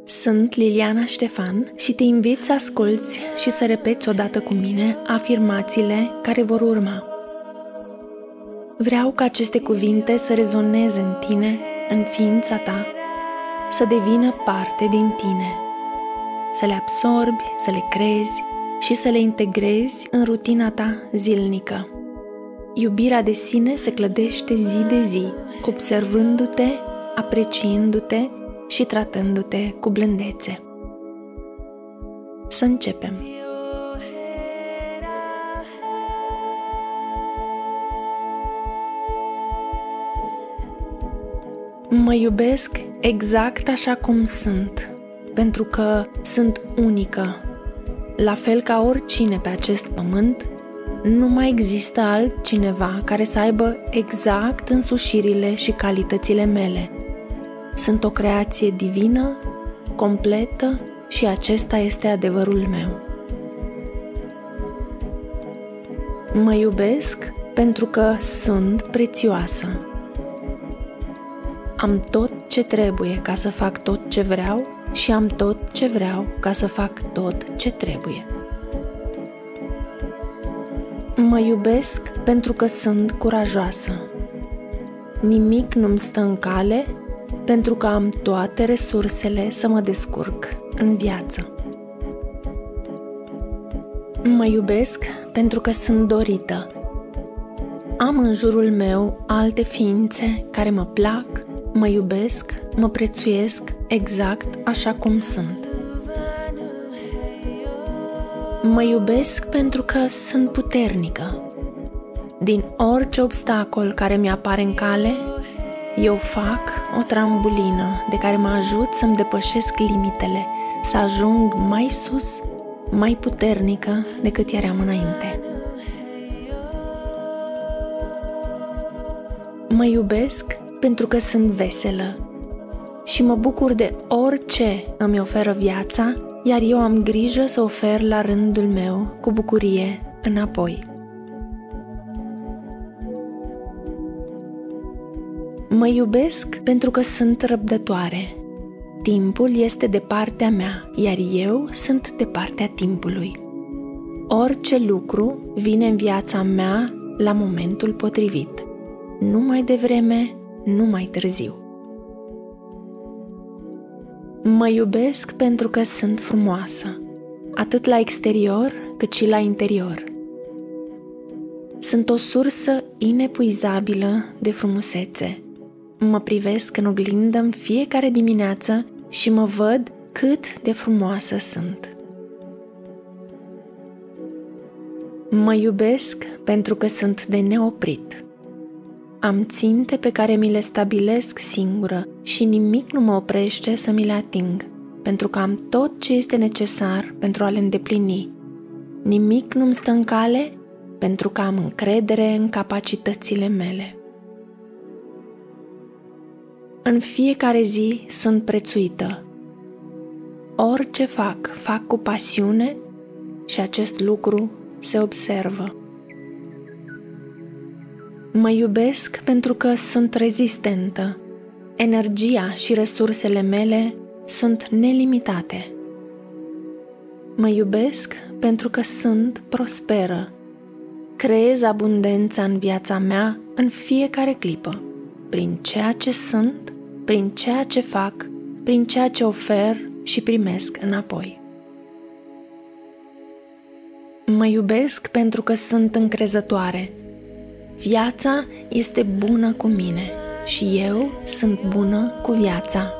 Sunt Liliana Ștefan și te invit să asculți și să repeți odată cu mine afirmațiile care vor urma. Vreau ca aceste cuvinte să rezoneze în tine, în ființa ta, să devină parte din tine, să le absorbi, să le crezi și să le integrezi în rutina ta zilnică. Iubirea de sine se clădește zi de zi, observându-te, apreciindu-te și tratându-te cu blândețe. Să începem! Mă iubesc exact așa cum sunt, pentru că sunt unică. La fel ca oricine pe acest pământ, nu mai există altcineva care să aibă exact însușirile și calitățile mele. Sunt o creație divină, completă și acesta este adevărul meu. Mă iubesc pentru că sunt prețioasă. Am tot ce trebuie ca să fac tot ce vreau și am tot ce vreau ca să fac tot ce trebuie. Mă iubesc pentru că sunt curajoasă. Nimic nu-mi stă în cale pentru că am toate resursele să mă descurc în viață. Mă iubesc pentru că sunt dorită. Am în jurul meu alte ființe care mă plac, mă iubesc, mă prețuiesc exact așa cum sunt. Mă iubesc pentru că sunt puternică. Din orice obstacol care mi-apare în cale, eu fac o trambulină de care mă ajut să-mi depășesc limitele, să ajung mai sus, mai puternică decât eram înainte. Mă iubesc pentru că sunt veselă și mă bucur de orice îmi oferă viața, iar eu am grijă să ofer la rândul meu cu bucurie înapoi. Mă iubesc pentru că sunt răbdătoare. Timpul este de partea mea, iar eu sunt de partea timpului. Orice lucru vine în viața mea la momentul potrivit. Nu mai devreme, nu mai târziu. Mă iubesc pentru că sunt frumoasă, atât la exterior cât și la interior. Sunt o sursă inepuizabilă de frumusețe. Mă privesc în oglindă în fiecare dimineață și mă văd cât de frumoasă sunt. Mă iubesc pentru că sunt de neoprit. Am ținte pe care mi le stabilesc singură și nimic nu mă oprește să mi le ating, pentru că am tot ce este necesar pentru a le îndeplini. Nimic nu-mi stă în cale, pentru că am încredere în capacitățile mele. În fiecare zi sunt prețuită. Orice fac cu pasiune și acest lucru se observă. Mă iubesc pentru că sunt rezistentă. Energia și resursele mele sunt nelimitate. Mă iubesc pentru că sunt prosperă. Creez abundența în viața mea în fiecare clipă, prin ceea ce sunt, prin ceea ce fac, prin ceea ce ofer și primesc înapoi. Mă iubesc pentru că sunt încrezătoare. Viața este bună cu mine și eu sunt bună cu viața.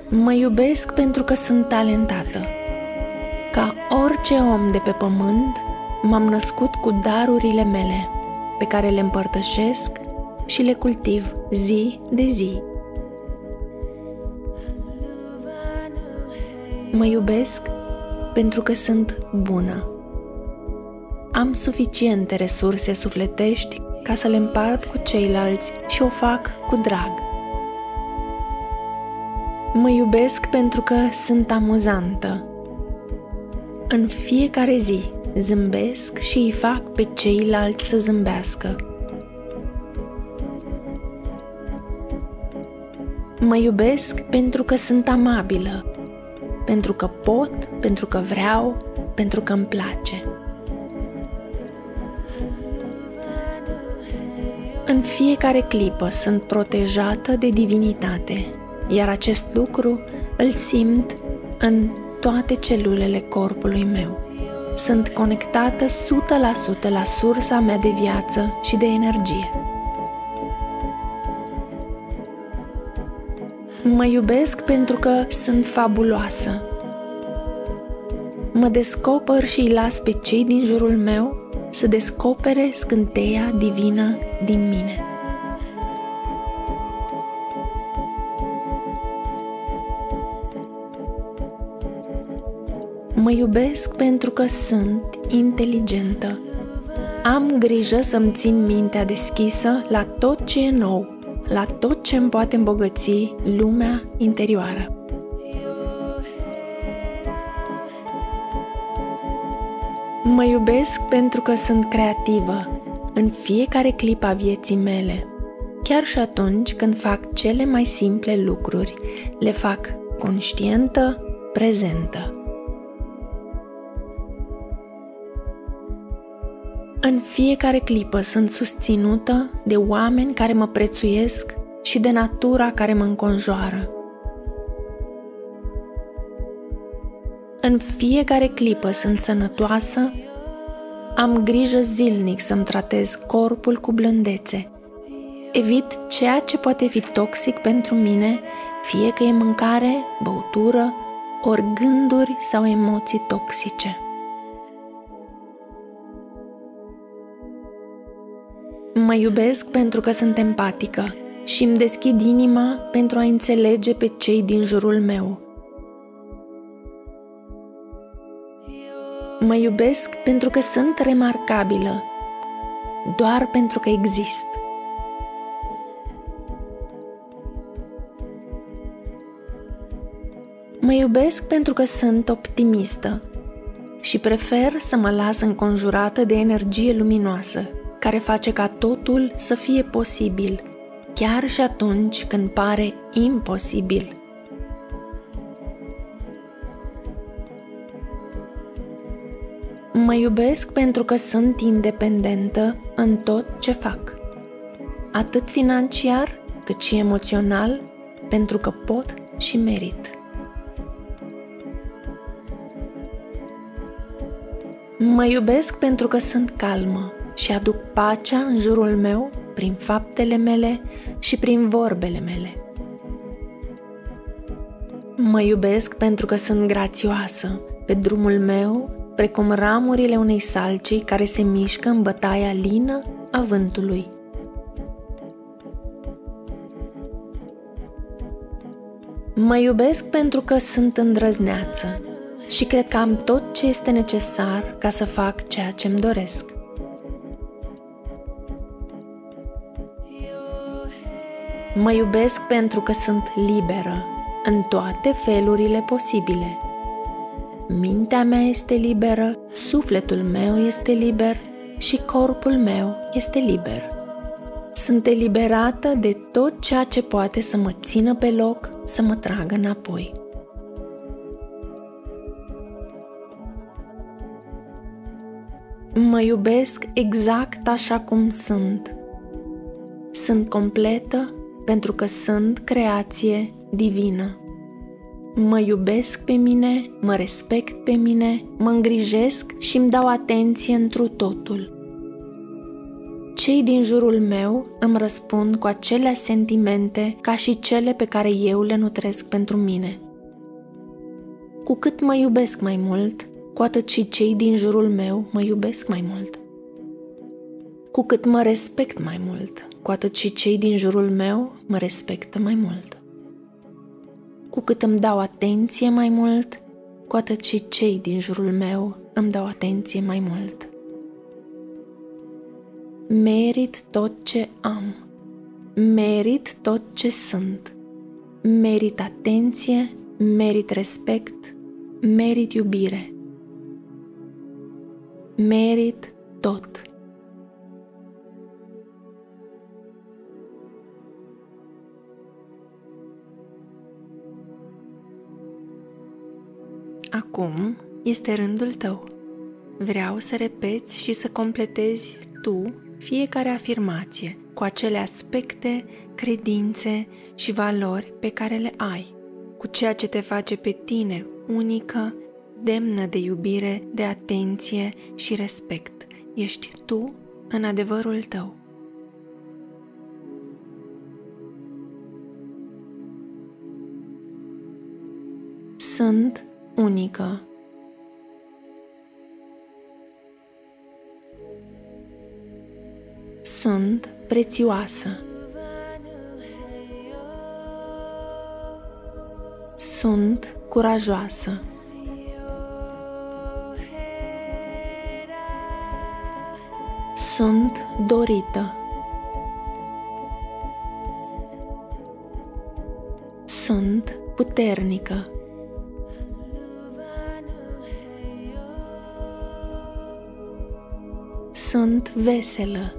Mă iubesc pentru că sunt talentată. Ca orice om de pe pământ, m-am născut cu darurile mele, pe care le împărtășesc și le cultiv zi de zi. Mă iubesc pentru că sunt bună. Am suficiente resurse sufletești ca să le împart cu ceilalți și o fac cu drag. Mă iubesc pentru că sunt amuzantă. În fiecare zi zâmbesc și îi fac pe ceilalți să zâmbească. Mă iubesc pentru că sunt amabilă, pentru că pot, pentru că vreau, pentru că îmi place. În fiecare clipă sunt protejată de divinitate, iar acest lucru îl simt în toate celulele corpului meu. Sunt conectată 100% la sursa mea de viață și de energie. Mă iubesc pentru că sunt fabuloasă. Mă descoper și îi las pe cei din jurul meu să descopere scânteia divină din mine. Mă iubesc pentru că sunt inteligentă. Am grijă să-mi țin mintea deschisă la tot ce e nou, la tot ce îmi poate îmbogăți lumea interioară. Mă iubesc pentru că sunt creativă în fiecare clipă a vieții mele. Chiar și atunci când fac cele mai simple lucruri, le fac conștientă, prezentă. În fiecare clipă sunt susținută de oameni care mă prețuiesc și de natura care mă înconjoară. În fiecare clipă sunt sănătoasă, am grijă zilnic să-mi tratez corpul cu blândețe. Evit ceea ce poate fi toxic pentru mine, fie că e mâncare, băutură, ori gânduri sau emoții toxice. Mă iubesc pentru că sunt empatică și îmi deschid inima pentru a înțelege pe cei din jurul meu. Mă iubesc pentru că sunt remarcabilă, doar pentru că exist. Mă iubesc pentru că sunt optimistă și prefer să mă las înconjurată de energie luminoasă, care face ca totul să fie posibil, chiar și atunci când pare imposibil. Mă iubesc pentru că sunt independentă în tot ce fac, atât financiar cât și emoțional, pentru că pot și merit. Mă iubesc pentru că sunt calmă și aduc pacea în jurul meu prin faptele mele și prin vorbele mele. Mă iubesc pentru că sunt grațioasă pe drumul meu, precum ramurile unei salcii care se mișcă în bătaia lină a vântului. Mă iubesc pentru că sunt îndrăzneață și cred că am tot ce este necesar ca să fac ceea ce îmi doresc. Mă iubesc pentru că sunt liberă în toate felurile posibile. Mintea mea este liberă, sufletul meu este liber și corpul meu este liber. Sunt eliberată de tot ceea ce poate să mă țină pe loc, să mă tragă înapoi. Mă iubesc exact așa cum sunt. Sunt completă pentru că sunt creație divină. Mă iubesc pe mine, mă respect pe mine, mă îngrijesc și îmi dau atenție întru totul. Cei din jurul meu îmi răspund cu aceleași sentimente ca și cele pe care eu le nutresc pentru mine. Cu cât mă iubesc mai mult, cu atât și cei din jurul meu mă iubesc mai mult. Cu cât mă respect mai mult, cu atât și cei din jurul meu mă respectă mai mult. Cu cât îmi dau atenție mai mult, cu atât și cei din jurul meu îmi dau atenție mai mult. Merit tot ce am. Merit tot ce sunt. Merit atenție, merit respect, merit iubire. Merit tot. Acum este rândul tău. Vreau să repeți și să completezi tu fiecare afirmație cu acele aspecte, credințe și valori pe care le ai, cu ceea ce te face pe tine unică, demnă de iubire, de atenție și respect. Ești tu în adevărul tău. Sunt unică. Sunt prețioasă. Sunt curajoasă. Sunt dorită. Sunt puternică. Sunt veselă.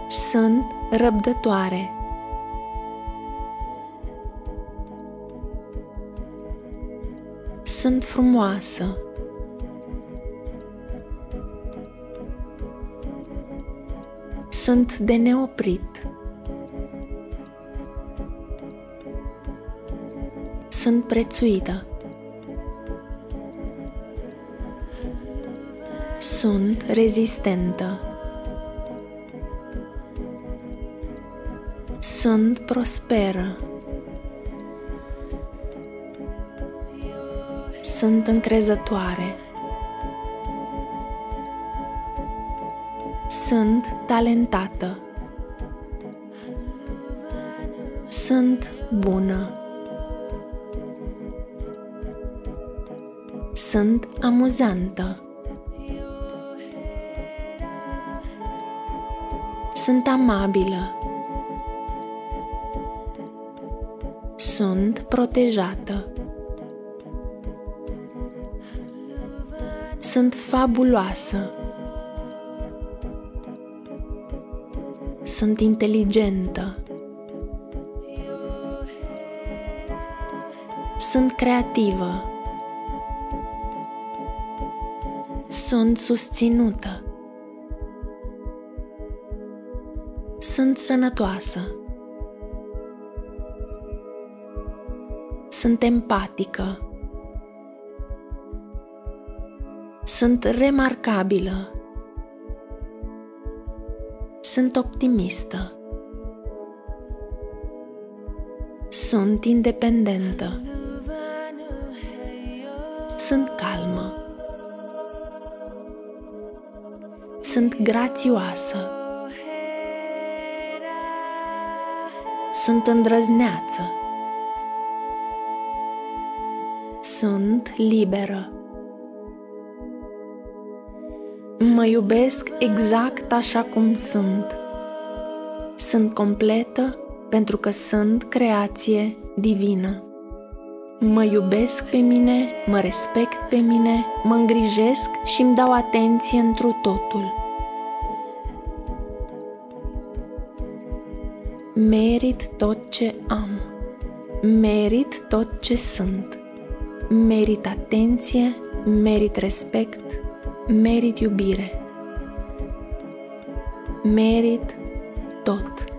Sunt răbdătoare. Sunt frumoasă. Sunt de neoprit. Sunt prețuită. Sunt rezistentă. Sunt prosperă. Sunt încrezătoare. Sunt talentată. Sunt bună. Sunt amuzantă. Sunt amabilă. Sunt protejată. Sunt fabuloasă. Sunt inteligentă. Sunt creativă. Sunt susținută. Sunt sănătoasă. Sunt empatică. Sunt remarcabilă. Sunt optimistă. Sunt independentă. Sunt calmă. Sunt grațioasă. Sunt îndrăzneață. Sunt liberă. Mă iubesc exact așa cum sunt. Sunt completă pentru că sunt creație divină. Mă iubesc pe mine, mă respect pe mine, mă îngrijesc și îmi dau atenție întru totul. Merit tot ce am. Merit tot ce sunt. Merit atenție, merit respect, merit iubire. Merit tot.